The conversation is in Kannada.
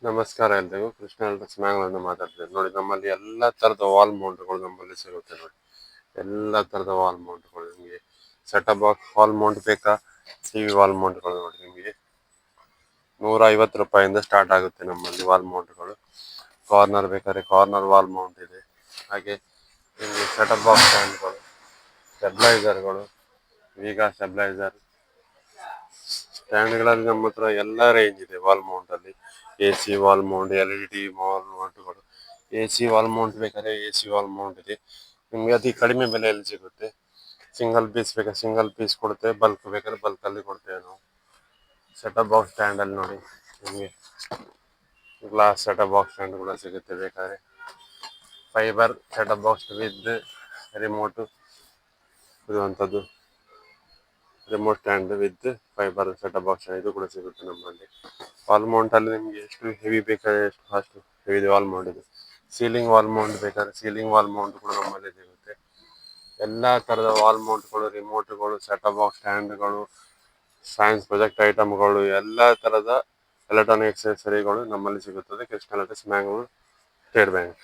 ನಮಸ್ಕಾರ ಎಲ್ರಿಗೂ. ಕೃಷ್ಣ ಎಲೆಕ್ಟ್ರಿಕ್ಸ್ ಮ್ಯಾಂಗ್ಳೂರಿಂದ ಮಾತಾಡ್ತಿದ್ದೇನೆ. ನೋಡಿ, ನಮ್ಮಲ್ಲಿ ಎಲ್ಲ ತರದ ವಾಲ್ ಮೌಂಟ್ಗಳು ನಮ್ಮಲ್ಲಿ ಸಿಗುತ್ತೆ. ನೋಡಿ, ಎಲ್ಲ ತರದ ವಾಲ್ ಮೌಂಟ್ಗಳು ನಿಮಗೆ ಸೆಟಪ್ ಬಾಕ್ಸ್ ವಾಲ್ ಮೌಂಟ್ ಬೇಕಾ, ಟಿವಿ ವಾಲ್ ಮೌಂಟ್ಗಳು ನೋಡಿ ನಿಮಗೆ ₹150 ಸ್ಟಾರ್ಟ್ ಆಗುತ್ತೆ ನಮ್ಮಲ್ಲಿ ವಾಲ್ ಮೌಂಟ್ಗಳು. ಕಾರ್ನರ್ ಬೇಕಾದ್ರೆ ಕಾರ್ನರ್ ವಾಲ್ ಮೌಂಟ್ ಇದೆ. ಹಾಗೆ ನಿಮಗೆ ಸೆಟಪ್ ಬಾಕ್ಸ್ ಸ್ಟ್ಯಾಂಡ್ಗಳು, ಸ್ಟೆಬ್ಲೈಸರ್ಗಳು, ವೀಗಾ ಸ್ಟೆಬ್ಲೈಸರ್ ಸ್ಟ್ಯಾಂಡ್ಗಳಲ್ಲಿ ನಮ್ಮ ಹತ್ರ ಎಲ್ಲ ರೇಂಜ್ ಇದೆ ವಾಲ್ ಮೌಂಟ್ ಅಲ್ಲಿ. AC wall mount, LED wall ಮೌಂಟ್ಗಳು, AC ವಾಲ್ ಮೌಂಟ್ ಬೇಕಾದ್ರೆ AC ವಾಲ್ ಮೌಂಟ್ ಇದೆ. ನಿಮ್ಗೆ ಅತಿ ಕಡಿಮೆ ಬೆಲೆಯಲ್ಲಿ ಸಿಗುತ್ತೆ. ಸಿಂಗಲ್ ಪೀಸ್ ಬೇಕಾದ್ರೆ ಸಿಂಗಲ್ ಪೀಸ್ ಕೊಡ್ತೇವೆ, ಬಲ್ಕ್ ಬೇಕಾದ್ರೆ ಬಲ್ಕ್ ಅಲ್ಲಿ ಕೊಡ್ತೇವೆ ನಾವು. ಸೆಟಪ್ ಬಾಕ್ಸ್ ಸ್ಟ್ಯಾಂಡ್ ಅಲ್ಲಿ ನೋಡಿ ನಿಮಗೆ ಗ್ಲಾಸ್ ಸೆಟಪ್ ಬಾಕ್ಸ್ ಸ್ಟ್ಯಾಂಡ್ ಕೂಡ ಸಿಗುತ್ತೆ. ಬೇಕಾದ್ರೆ fibre set top box with remote ಇರುವಂಥದ್ದು, remote stand with fibre set top box ಇದು ಕೂಡ ಸಿಗುತ್ತೆ ನಮ್ಮಲ್ಲಿ. ವಾಲ್ ಮೌಂಟ್ ಅಲ್ಲಿ ನಿಮ್ಗೆ ಎಷ್ಟು ಹೆವಿ ಬೇಕಾದ್ರೆ ಅಷ್ಟು ಹೆವಿ ವಾಲ್ ಮೌಂಟ್ ಇದೆ. ಸೀಲಿಂಗ್ ವಾಲ್ ಮೌಂಟ್ ಬೇಕಾದ್ರೆ ಸೀಲಿಂಗ್ ವಾಲ್ ಮೌಂಟ್ ಕೂಡ ನಮ್ಮಲ್ಲಿ ಸಿಗುತ್ತೆ. ಎಲ್ಲಾ ತರದ ವಾಲ್ ಮೌಂಟ್ಗಳು, ರಿಮೋಟ್ಗಳು, ಸೆಟಪ್ ಬಾಕ್ಸ್ ಸ್ಟ್ಯಾಂಡ್ಗಳು, ಸೈನ್ಸ್ ಪ್ರಾಜೆಕ್ಟ್ ಐಟಮ್ಗಳು, ಎಲ್ಲಾ ತರದ ಎಲೆಕ್ಟ್ರಾನಿಕ್ ಎಕ್ಸೆಸರಿಗಳು ನಮ್ಮಲ್ಲಿ ಸಿಗುತ್ತದೆ. Krishna electrics Mangalore, state bank.